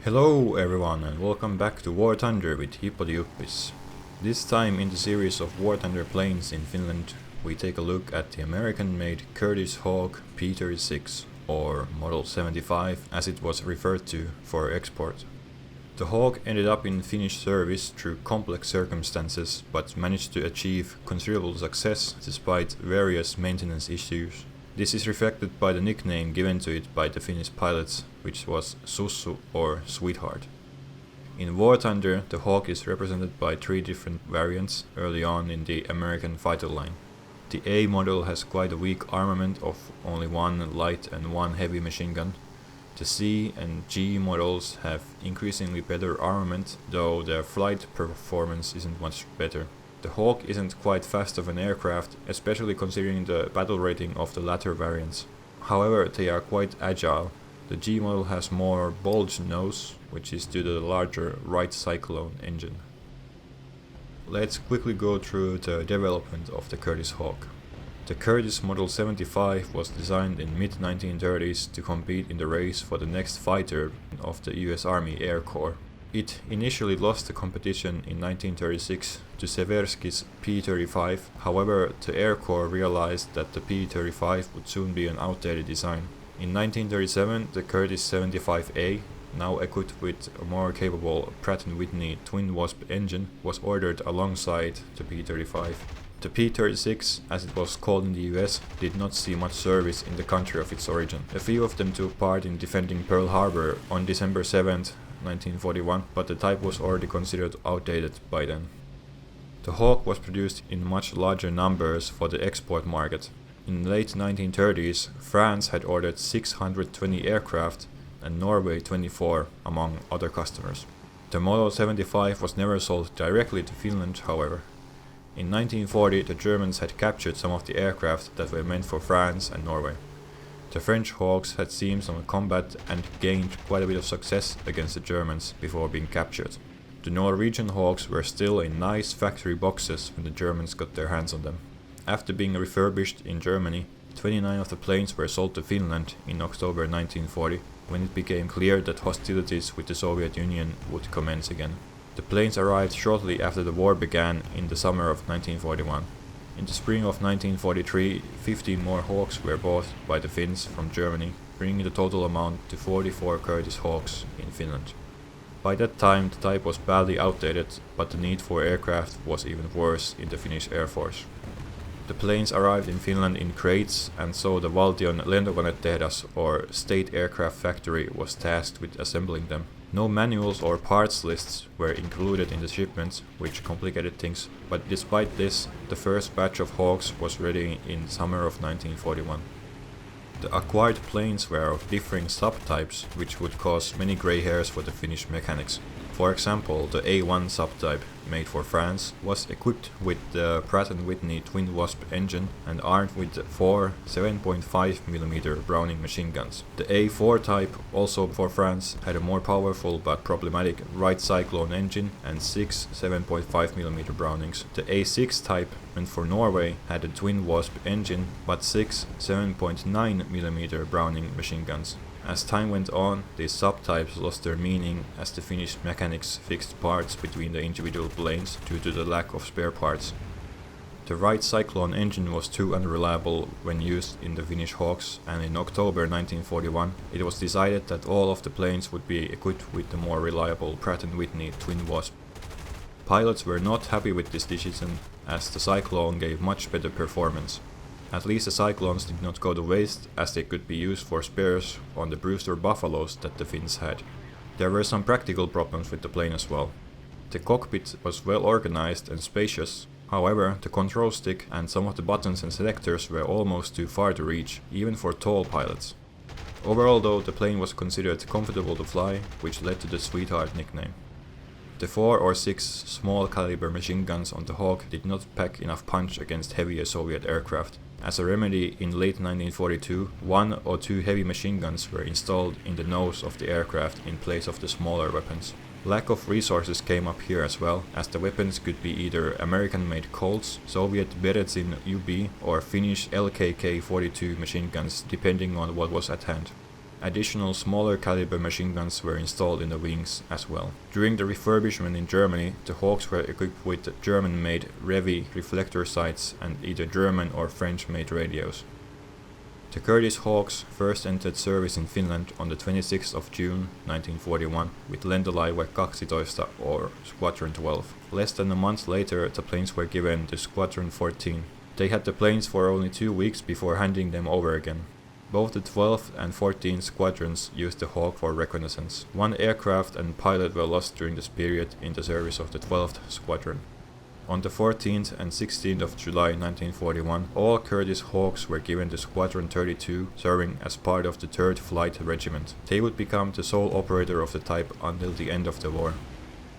Hello everyone and welcome back to War Thunder with Hippodiuppis. This time in the series of War Thunder planes in Finland, we take a look at the American-made Curtiss Hawk P-36, or Model 75 as it was referred to for export. The Hawk ended up in Finnish service through complex circumstances, but managed to achieve considerable success despite various maintenance issues. This is reflected by the nickname given to it by the Finnish pilots, which was Sussu or Sweetheart. In War Thunder, the Hawk is represented by three different variants early on in the American fighter line. The A model has quite a weak armament of only one light and one heavy machine gun. The C and G models have increasingly better armament, though their flight performance isn't much better. The Hawk isn't quite fast of an aircraft, especially considering the battle rating of the latter variants. However, they are quite agile. The G model has more bulged nose, which is due to the larger right cyclone engine. Let's quickly go through the development of the Curtiss Hawk. The Curtiss Model 75 was designed in mid-1930s to compete in the race for the next fighter of the US Army Air Corps. It initially lost the competition in 1936 to Seversky's P-35, however the Air Corps realized that the P-35 would soon be an outdated design. In 1937 the Curtiss 75A, now equipped with a more capable Pratt & Whitney twin wasp engine, was ordered alongside the P-35. The P-36, as it was called in the US, did not see much service in the country of its origin. A few of them took part in defending Pearl Harbor on December 7th, 1941, but the type was already considered outdated by then. The Hawk was produced in much larger numbers for the export market. In the late 1930s, France had ordered 620 aircraft and Norway 24, among other customers. The Model 75 was never sold directly to Finland, however. In 1940, the Germans had captured some of the aircraft that were meant for France and Norway. The French Hawks had seen some combat and gained quite a bit of success against the Germans before being captured. The Norwegian Hawks were still in nice factory boxes when the Germans got their hands on them. After being refurbished in Germany, 29 of the planes were sold to Finland in October 1940, when it became clear that hostilities with the Soviet Union would commence again. The planes arrived shortly after the war began in the summer of 1941. In the spring of 1943, 15 more Hawks were bought by the Finns from Germany, bringing the total amount to 44 Curtiss Hawks in Finland. By that time, the type was badly outdated, but the need for aircraft was even worse in the Finnish Air Force. The planes arrived in Finland in crates, and so the Valtion Lentokonetehdas, or State Aircraft Factory, was tasked with assembling them. No manuals or parts lists were included in the shipments, which complicated things, but despite this, the first batch of Hawks was ready in summer of 1941. The acquired planes were of differing subtypes, which would cause many grey hairs for the Finnish mechanics. For example, the A1 subtype, made for France, was equipped with the Pratt & Whitney twin wasp engine and armed with 4 7.5mm Browning machine guns. The A4 type, also for France, had a more powerful but problematic right cyclone engine and 6 7.5mm Brownings. The A6 type, meant for Norway, had a twin wasp engine but 6 7.9mm Browning machine guns. As time went on, these subtypes lost their meaning as the Finnish mechanics fixed parts between the individual planes due to the lack of spare parts. The right cyclone engine was too unreliable when used in the Finnish Hawks, and in October 1941 it was decided that all of the planes would be equipped with the more reliable Pratt & Whitney twin wasp. Pilots were not happy with this decision, as the Cyclone gave much better performance. At least the Cyclones did not go to waste, as they could be used for spares on the Brewster Buffaloes that the Finns had. There were some practical problems with the plane as well. The cockpit was well organized and spacious, however the control stick and some of the buttons and selectors were almost too far to reach, even for tall pilots. Overall though, the plane was considered comfortable to fly, which led to the Sweetheart nickname. The 4 or 6 small caliber machine guns on the Hawk did not pack enough punch against heavier Soviet aircraft. As a remedy, in late 1942, 1 or 2 heavy machine guns were installed in the nose of the aircraft in place of the smaller weapons. Lack of resources came up here as well, as the weapons could be either American-made Colts, Soviet Berezin UB, or Finnish LKK-42 machine guns, depending on what was at hand. Additional smaller caliber machine guns were installed in the wings as well. During the refurbishment in Germany, the Hawks were equipped with German-made Revi reflector sights and either German or French-made radios. The Curtiss Hawks first entered service in Finland on the 26th of June 1941 with Lentäjän 12 or Squadron 12. Less than a month later, the planes were given to Squadron 14. They had the planes for only 2 weeks before handing them over again. Both the 12th and 14th squadrons used the Hawk for reconnaissance. One aircraft and pilot were lost during this period in the service of the 12th Squadron. On the 14th and 16th of July 1941, all Curtiss Hawks were given to Squadron 32, serving as part of the 3rd Flight Regiment. They would become the sole operator of the type until the end of the war.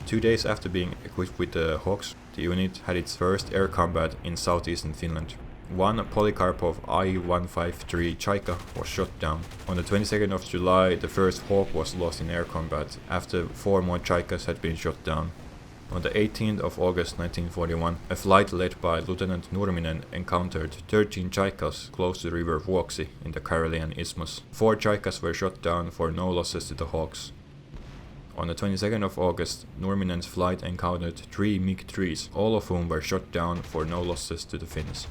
2 days after being equipped with the Hawks, the unit had its first air combat in southeastern Finland. One Polikarpov I-153 Chaika was shot down. On the 22nd of July, the first Hawk was lost in air combat after 4 more Chaikas had been shot down. On the 18th of August 1941, a flight led by Lieutenant Nurminen encountered 13 Chaikas close to the river Vuoksi in the Karelian Isthmus. 4 Chaikas were shot down for no losses to the Hawks. On the 22nd of August, Nurminen's flight encountered 3 MiG-3s, all of whom were shot down for no losses to the Finns.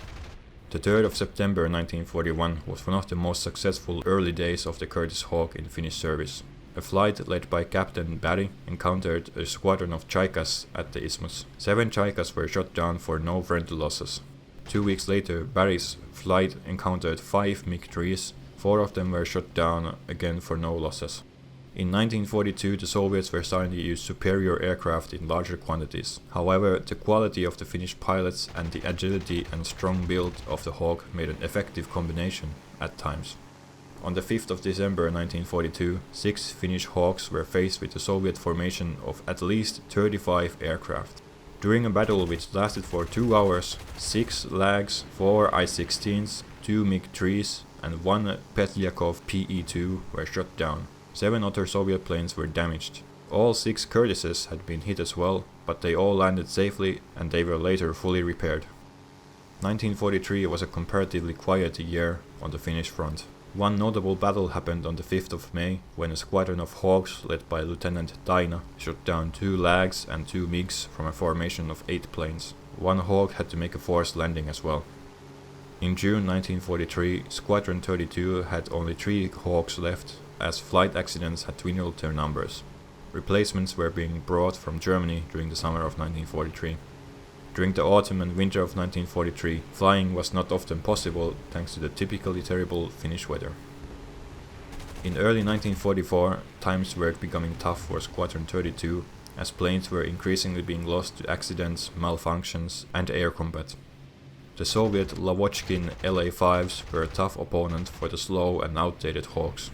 The 3rd of September 1941 was one of the most successful early days of the Curtiss Hawk in Finnish service. A flight led by Captain Barry encountered a squadron of Chaikas at the Isthmus. 7 Chaikas were shot down for no friendly losses. 2 weeks later, Barry's flight encountered 5 MiG-3s. 4 of them were shot down again for no losses. In 1942, the Soviets were starting to use superior aircraft in larger quantities. However, the quality of the Finnish pilots and the agility and strong build of the Hawk made an effective combination at times. On the 5th of December 1942, 6 Finnish Hawks were faced with the Soviet formation of at least 35 aircraft. During a battle which lasted for 2 hours, 6 Lags, 4 I-16s, 2 MiG-3s and 1 Petyakov PE-2 were shot down. 7 other Soviet planes were damaged. All 6 Curtisses had been hit as well, but they all landed safely and they were later fully repaired. 1943 was a comparatively quiet year on the Finnish front. One notable battle happened on the 5th of May, when a squadron of Hawks led by Lieutenant Taina shot down 2 Lags and 2 MiGs from a formation of 8 planes. One Hawk had to make a forced landing as well. In June 1943, Squadron 32 had only 3 Hawks left, as flight accidents had dwindled their numbers. Replacements were being brought from Germany during the summer of 1943. During the autumn and winter of 1943, flying was not often possible thanks to the typically terrible Finnish weather. In early 1944, times were becoming tough for Squadron 32, as planes were increasingly being lost to accidents, malfunctions, and air combat. The Soviet Lavochkin La-5s were a tough opponent for the slow and outdated Hawks.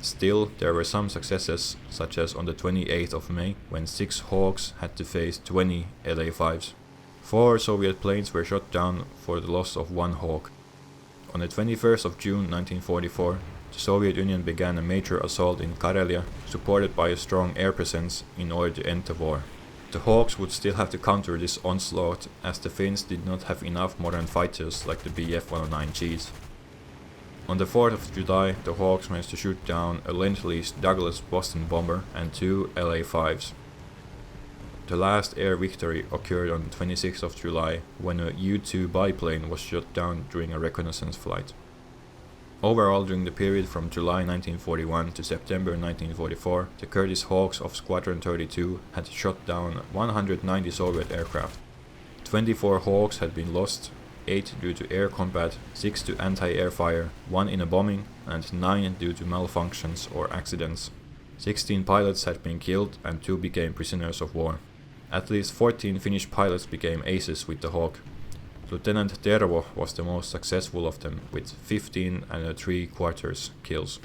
Still, there were some successes, such as on the 28th of May, when 6 Hawks had to face 20 La-5s. 4 Soviet planes were shot down for the loss of 1 Hawk. On the 21st of June 1944, the Soviet Union began a major assault in Karelia, supported by a strong air presence in order to end the war. The Hawks would still have to counter this onslaught, as the Finns did not have enough modern fighters like the Bf-109Gs. On the 4th of July, the Hawks managed to shoot down a Lend-Lease Douglas Boston bomber and 2 La-5s. The last air victory occurred on the 26th of July, when a U-2 biplane was shot down during a reconnaissance flight. Overall, during the period from July 1941 to September 1944, the Curtiss Hawks of Squadron 32 had shot down 190 Soviet aircraft. 24 Hawks had been lost, 8 due to air combat, 6 to anti-air fire, 1 in a bombing, and 9 due to malfunctions or accidents. 16 pilots had been killed and 2 became prisoners of war. At least 14 Finnish pilots became aces with the Hawk. Lieutenant Tervo was the most successful of them, with 15 and 3/4 kills.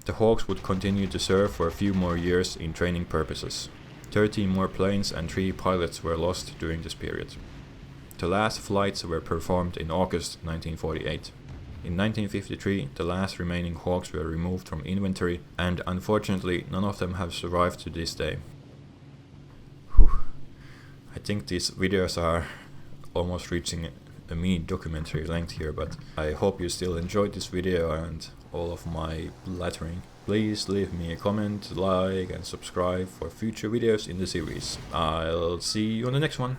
The Hawks would continue to serve for a few more years in training purposes. 13 more planes and 3 pilots were lost during this period. The last flights were performed in August 1948. In 1953, the last remaining Hawks were removed from inventory, and unfortunately none of them have survived to this day. I think these videos are almost reaching a mini documentary length here, but I hope you still enjoyed this video and all of my blathering. Please leave me a comment, like and subscribe for future videos in the series. I'll see you on the next one.